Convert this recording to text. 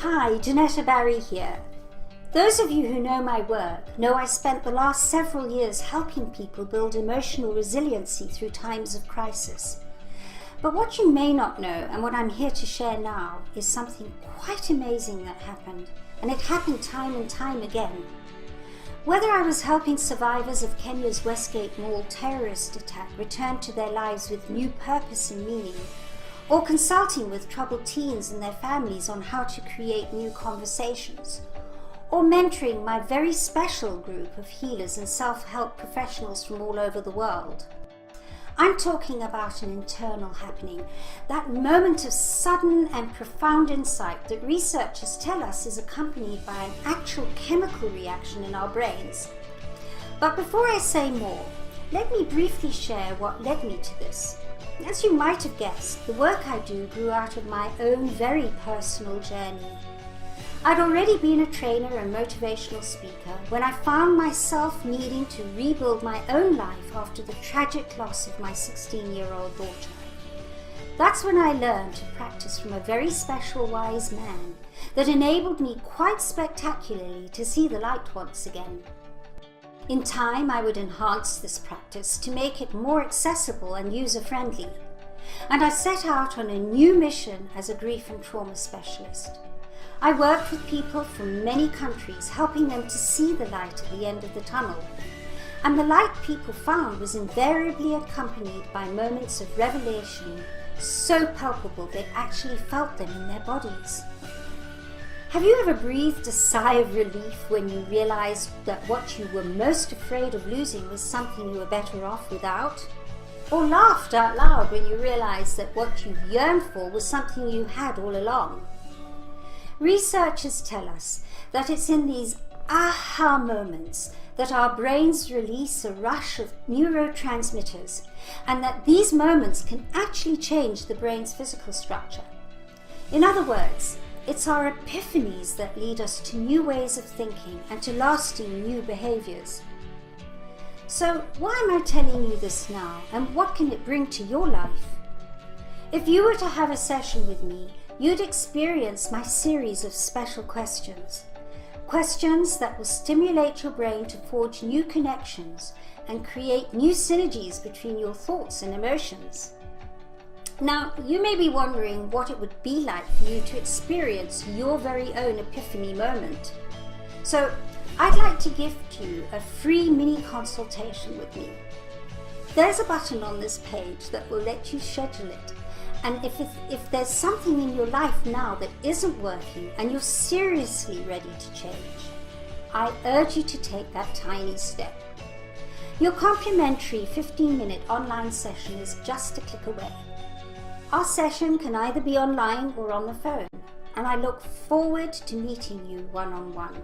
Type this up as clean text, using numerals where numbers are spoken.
Hi, Janetta Barry here. Those of you who know my work know I spent the last several years helping people build emotional resiliency through times of crisis. But what you may not know, and what I'm here to share now, is something quite amazing that happened, and it happened time and time again. Whether I was helping survivors of Kenya's Westgate Mall terrorist attack return to their lives with new purpose and meaning, or consulting with troubled teens and their families on how to create new conversations, or mentoring my very special group of healers and self-help professionals from all over the world, I'm talking about an internal happening, that moment of sudden and profound insight that researchers tell us is accompanied by an actual chemical reaction in our brains. But before I say more, let me briefly share what led me to this. As you might have guessed, the work I do grew out of my own very personal journey. I'd already been a trainer and motivational speaker when I found myself needing to rebuild my own life after the tragic loss of my 16-year-old daughter. That's when I learned to practice from a very special wise man that enabled me quite spectacularly to see the light once again. In time, I would enhance this practice to make it more accessible and user-friendly, and I set out on a new mission as a grief and trauma specialist. I worked with people from many countries, helping them to see the light at the end of the tunnel. And the light people found was invariably accompanied by moments of revelation so palpable they actually felt them in their bodies. Have you ever breathed a sigh of relief when you realized that what you were most afraid of losing was something you were better off without? Or laughed out loud when you realized that what you yearned for was something you had all along? Researchers tell us that it's in these aha moments that our brains release a rush of neurotransmitters, and that these moments can actually change the brain's physical structure. In other words, it's our epiphanies that lead us to new ways of thinking and to lasting new behaviors. So why am I telling you this now, and what can it bring to your life? If you were to have a session with me, you'd experience my series of special questions. Questions that will stimulate your brain to forge new connections and create new synergies between your thoughts and emotions. Now, you may be wondering what it would be like for you to experience your very own epiphany moment. So, I'd like to gift you a free mini consultation with me. There's a button on this page that will let you schedule it. And if there's something in your life now that isn't working and you're seriously ready to change, I urge you to take that tiny step. Your complimentary 15-minute online session is just a click away. Our session can either be online or on the phone, and I look forward to meeting you one-on-one.